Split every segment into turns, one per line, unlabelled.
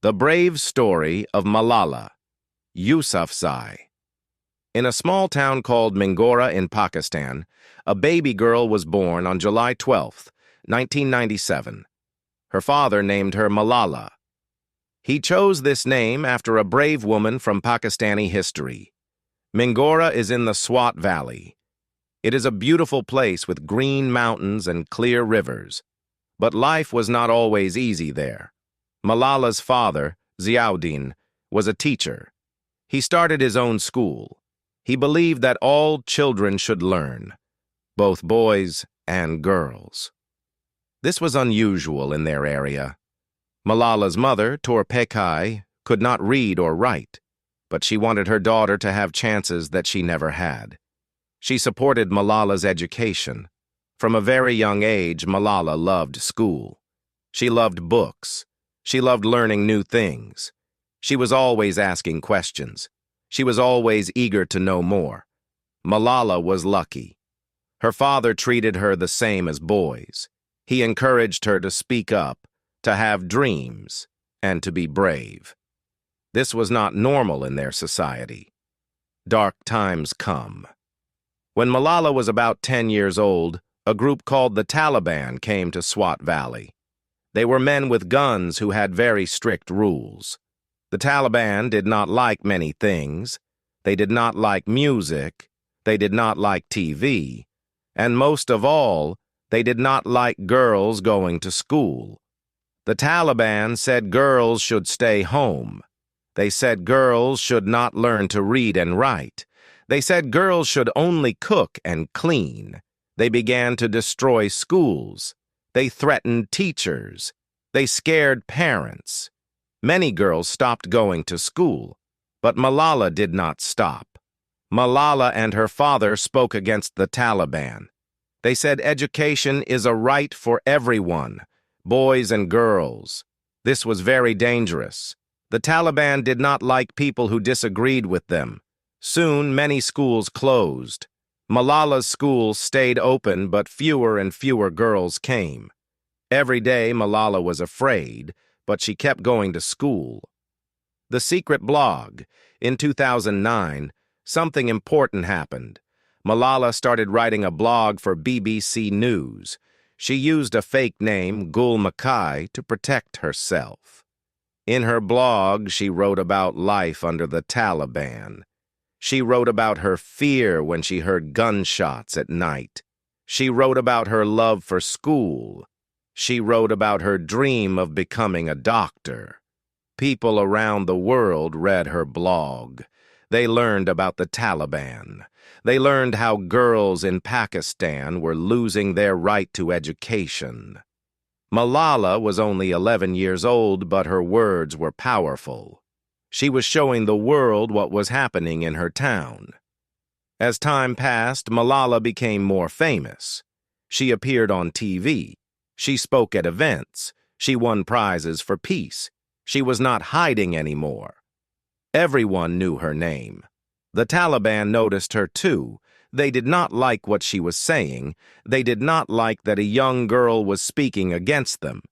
The brave story of Malala Yousafzai. In a small town called Mingora in Pakistan, a baby girl was born on July 12, 1997. Her father named her Malala. He chose this name after a brave woman from Pakistani history. Mingora is in the Swat Valley. It is a beautiful place with green mountains and clear rivers. But life was not always easy there. Malala's father, Ziauddin, was a teacher. He started his own school. He believed that all children should learn, both boys and girls. This was unusual in their area. Malala's mother, Torpekai, could not read or write, but she wanted her daughter to have chances that she never had. She supported Malala's education. From a very young age, Malala loved school. She loved books. She loved learning new things. She was always asking questions. She was always eager to know more. Malala was lucky. Her father treated her the same as boys. He encouraged her to speak up, to have dreams, and to be brave. This was not normal in their society. Dark times come. When Malala was about 10 years old, a group called the Taliban came to Swat Valley. They were men with guns who had very strict rules. The Taliban did not like many things. They did not like music. They did not like TV. And most of all, they did not like girls going to school. The Taliban said girls should stay home. They said girls should not learn to read and write. They said girls should only cook and clean. They began to destroy schools. They threatened teachers. They scared parents. Many girls stopped going to school, but Malala did not stop. Malala and her father spoke against the Taliban. They said education is a right for everyone, boys and girls. This was very dangerous. The Taliban did not like people who disagreed with them. Soon, many schools closed. Malala's school stayed open, but fewer and fewer girls came. Every day, Malala was afraid, but she kept going to school. The secret blog. In 2009, something important happened. Malala started writing a blog for BBC News. She used a fake name, Gul Makai, to protect herself. In her blog, she wrote about life under the Taliban. She wrote about her fear when she heard gunshots at night. She wrote about her love for school. She wrote about her dream of becoming a doctor. People around the world read her blog. They learned about the Taliban. They learned how girls in Pakistan were losing their right to education. Malala was only 11 years old, but her words were powerful. She was showing the world what was happening in her town. As time passed, Malala became more famous. She appeared on TV. She spoke at events. She won prizes for peace. She was not hiding anymore. Everyone knew her name. The Taliban noticed her too. They did not like what she was saying. They did not like that a young girl was speaking against them.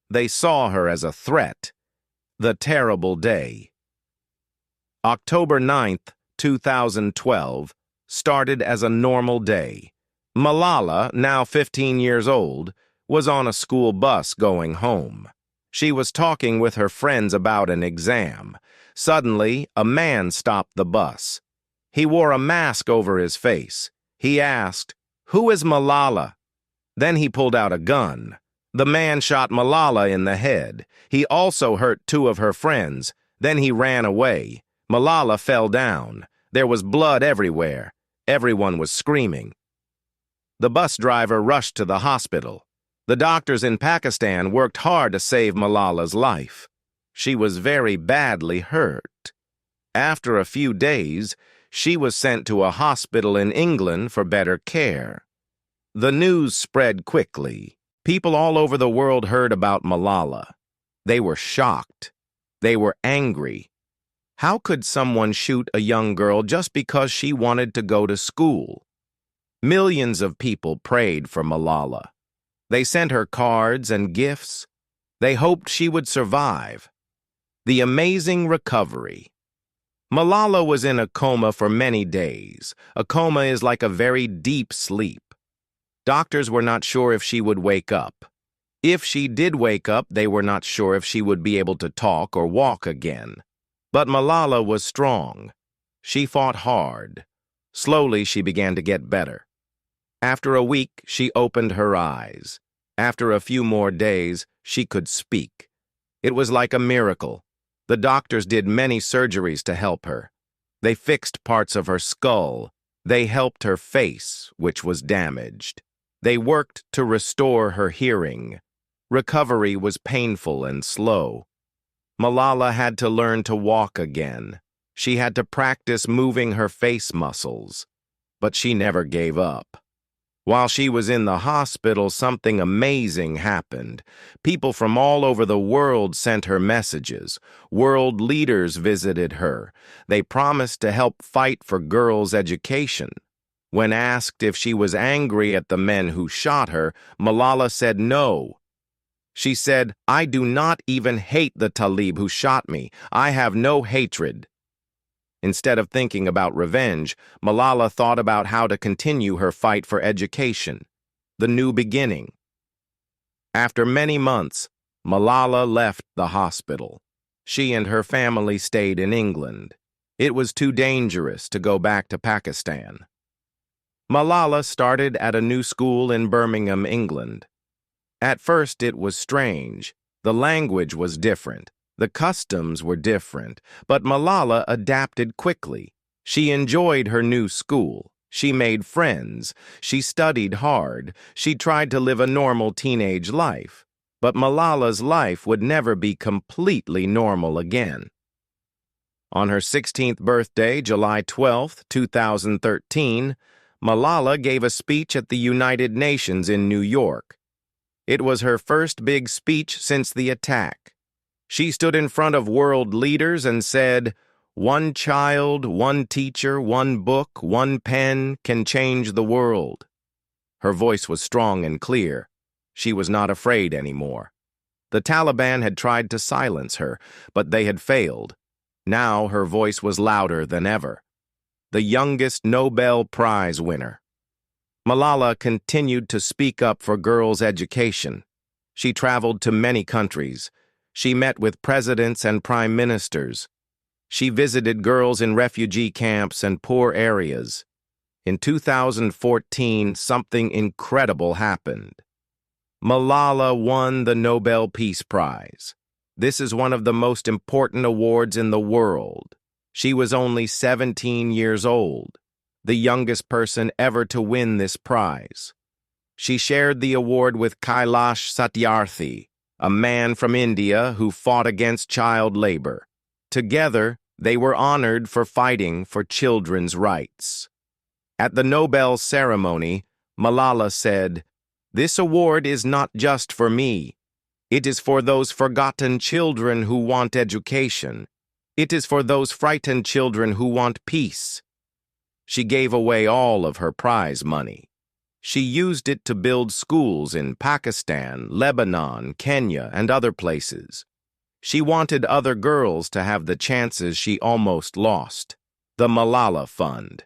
They saw her as a threat. The terrible day. October 9th, 2012, started as a normal day. Malala, now 15 years old, was on a school bus going home. She was talking with her friends about an exam. Suddenly, a man stopped the bus. He wore a mask over his face. He asked, "Who is Malala?" Then he pulled out a gun. The man shot Malala in the head. He also hurt two of her friends. Then he ran away. Malala fell down. There was blood everywhere. Everyone was screaming. The bus driver rushed to the hospital. The doctors in Pakistan worked hard to save Malala's life. She was very badly hurt. After a few days, she was sent to a hospital in England for better care. The news spread quickly. People all over the world heard about Malala. They were shocked. They were angry. How could someone shoot a young girl just because she wanted to go to school? Millions of people prayed for Malala. They sent her cards and gifts. They hoped she would survive. The amazing recovery. Malala was in a coma for many days. A coma is like a very deep sleep. Doctors were not sure if she would wake up. If she did wake up, they were not sure if she would be able to talk or walk again. But Malala was strong. She fought hard. Slowly, she began to get better. After a week, she opened her eyes. After a few more days, she could speak. It was like a miracle. The doctors did many surgeries to help her. They fixed parts of her skull. They helped her face, which was damaged. They worked to restore her hearing. Recovery was painful and slow. Malala had to learn to walk again. She had to practice moving her face muscles. But she never gave up. While she was in the hospital, something amazing happened. People from all over the world sent her messages. World leaders visited her. They promised to help fight for girls' education. When asked if she was angry at the men who shot her, Malala said no. She said, "I do not even hate the Taliban who shot me. I have no hatred." Instead of thinking about revenge, Malala thought about how to continue her fight for education, the new beginning. After many months, Malala left the hospital. She and her family stayed in England. It was too dangerous to go back to Pakistan. Malala started at a new school in Birmingham, England. At first, it was strange. The language was different. The customs were different, but Malala adapted quickly. She enjoyed her new school. She made friends. She studied hard. She tried to live a normal teenage life. But Malala's life would never be completely normal again. On her 16th birthday, July 12, 2013, Malala gave a speech at the United Nations in New York. It was her first big speech since the attack. She stood in front of world leaders and said, "One child, one teacher, one book, one pen can change the world." Her voice was strong and clear. She was not afraid anymore. The Taliban had tried to silence her, but they had failed. Now her voice was louder than ever. The youngest Nobel Prize winner. Malala continued to speak up for girls' education. She traveled to many countries. She met with presidents and prime ministers. She visited girls in refugee camps and poor areas. In 2014, something incredible happened. Malala won the Nobel Peace Prize. This is one of the most important awards in the world. She was only 17 years old, the youngest person ever to win this prize. She shared the award with Kailash Satyarthi, a man from India who fought against child labor. Together, they were honored for fighting for children's rights. At the Nobel ceremony, Malala said, "This award is not just for me. It is for those forgotten children who want education. It is for those frightened children who want peace." She gave away all of her prize money. She used it to build schools in Pakistan, Lebanon, Kenya, and other places. She wanted other girls to have the chances she almost lost. The Malala Fund.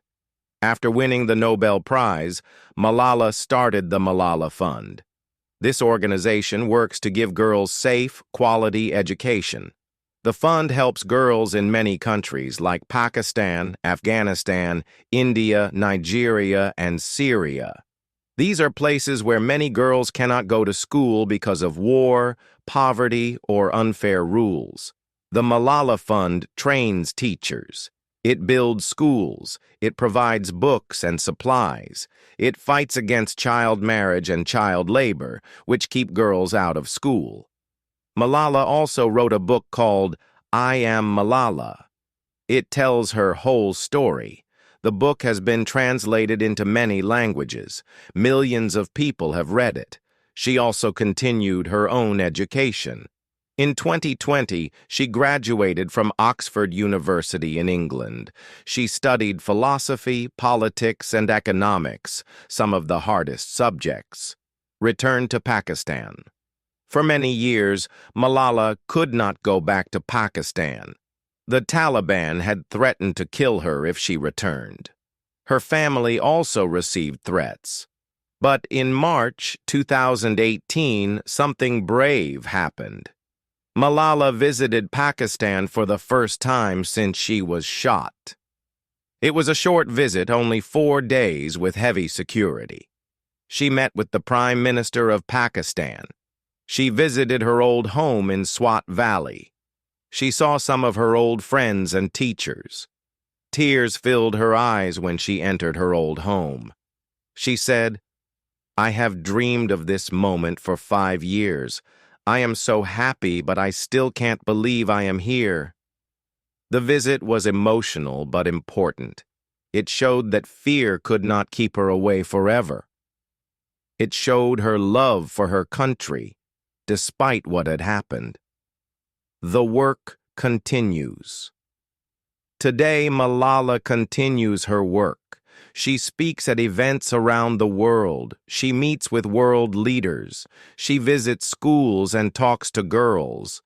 After winning the Nobel Prize, Malala started the Malala Fund. This organization works to give girls safe, quality education. The fund helps girls in many countries like Pakistan, Afghanistan, India, Nigeria, and Syria. These are places where many girls cannot go to school because of war, poverty, or unfair rules. The Malala Fund trains teachers. It builds schools. It provides books and supplies. It fights against child marriage and child labor, which keep girls out of school. Malala also wrote a book called I Am Malala. It tells her whole story. The book has been translated into many languages. Millions of people have read it. She also continued her own education. In 2020, she graduated from Oxford University in England. She studied philosophy, politics, and economics, some of the hardest subjects. Returned to Pakistan. For many years, Malala could not go back to Pakistan. The Taliban had threatened to kill her if she returned. Her family also received threats. But in March 2018, something brave happened. Malala visited Pakistan for the first time since she was shot. It was a short visit, only 4 days, with heavy security. She met with the Prime Minister of Pakistan. She visited her old home in Swat Valley. She saw some of her old friends and teachers. Tears filled her eyes when she entered her old home. She said, "I have dreamed of this moment for 5 years. I am so happy, but I still can't believe I am here." The visit was emotional but important. It showed that fear could not keep her away forever. It showed her love for her country, despite what had happened. The work continues. Today, Malala continues her work. She speaks at events around the world. She meets with world leaders. She visits schools and talks to girls.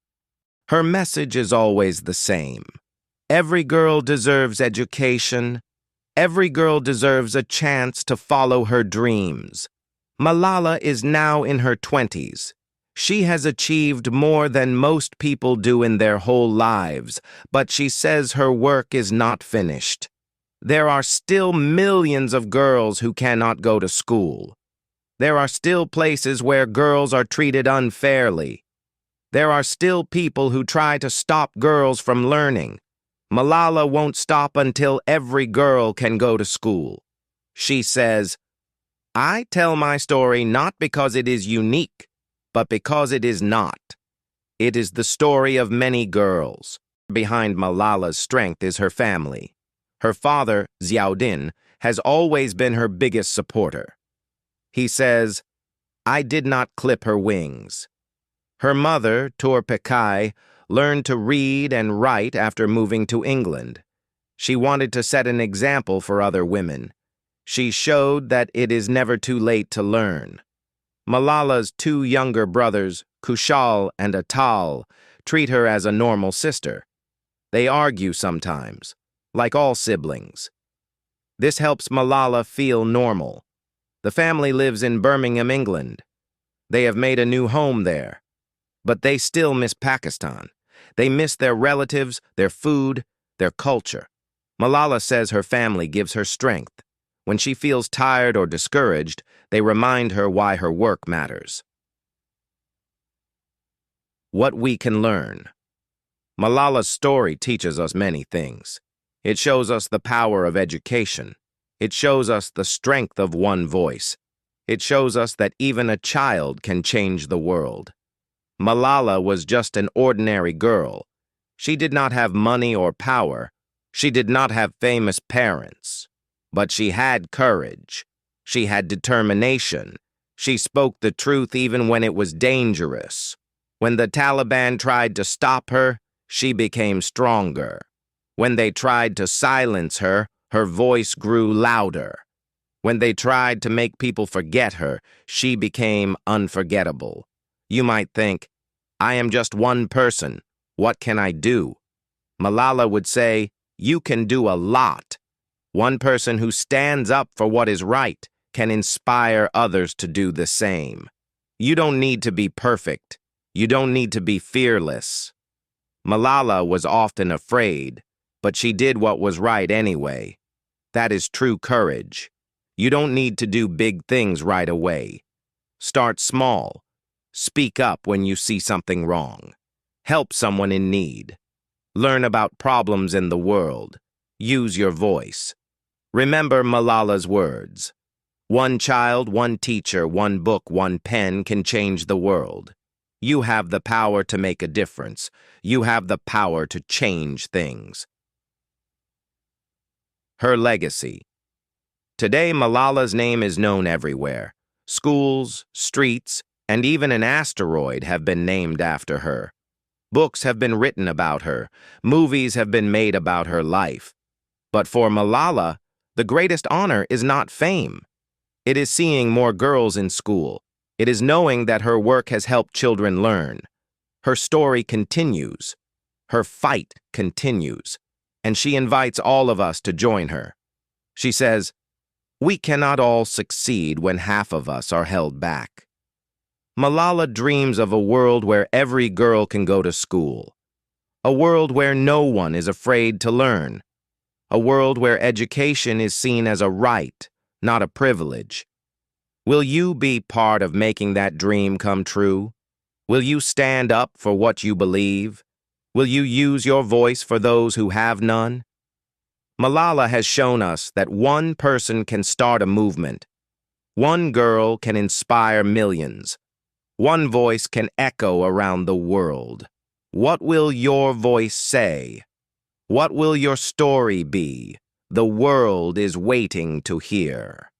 Her message is always the same. Every girl deserves education. Every girl deserves a chance to follow her dreams. Malala is now in her 20s. She has achieved more than most people do in their whole lives, but she says her work is not finished. There are still millions of girls who cannot go to school. There are still places where girls are treated unfairly. There are still people who try to stop girls from learning. Malala won't stop until every girl can go to school. She says, "I tell my story not because it is unique, but because it is not. It is the story of many girls." Behind Malala's strength is her family. Her father, Ziauddin, has always been her biggest supporter. He says, "I did not clip her wings." Her mother, Turpekai, learned to read and write after moving to England. She wanted to set an example for other women. She showed that it is never too late to learn. Malala's 2 younger brothers, Kushal and Atal, treat her as a normal sister. They argue sometimes, like all siblings. This helps Malala feel normal. The family lives in Birmingham, England. They have made a new home there. But they still miss Pakistan. They miss their relatives, their food, their culture. Malala says her family gives her strength. When she feels tired or discouraged, they remind her why her work matters. What we can learn. Malala's story teaches us many things. It shows us the power of education. It shows us the strength of one voice. It shows us that even a child can change the world. Malala was just an ordinary girl. She did not have money or power. She did not have famous parents. But she had courage. She had determination. She spoke the truth even when it was dangerous. When the Taliban tried to stop her, she became stronger. When they tried to silence her, her voice grew louder. When they tried to make people forget her, she became unforgettable. You might think, "I am just one person. What can I do?" Malala would say, "You can do a lot." One person who stands up for what is right can inspire others to do the same. You don't need to be perfect. You don't need to be fearless. Malala was often afraid, but she did what was right anyway. That is true courage. You don't need to do big things right away. Start small. Speak up when you see something wrong. Help someone in need. Learn about problems in the world. Use your voice. Remember Malala's words. One child, one teacher, one book, one pen can change the world. You have the power to make a difference. You have the power to change things. Her legacy. Today, Malala's name is known everywhere. Schools, streets, and even an asteroid have been named after her. Books have been written about her. Movies have been made about her life. But for Malala, the greatest honor is not fame. It is seeing more girls in school, It is knowing that her work has helped children learn. Her story continues. Her fight continues. And she invites all of us to join her. She says, "We cannot all succeed when half of us are held back." Malala dreams of a world where every girl can go to school. A world where no one is afraid to learn. A world where education is seen as a right, not a privilege. Will you be part of making that dream come true? Will you stand up for what you believe? Will you use your voice for those who have none? Malala has shown us that one person can start a movement. One girl can inspire millions. One voice can echo around the world. What will your voice say? What will your story be? The world is waiting to hear.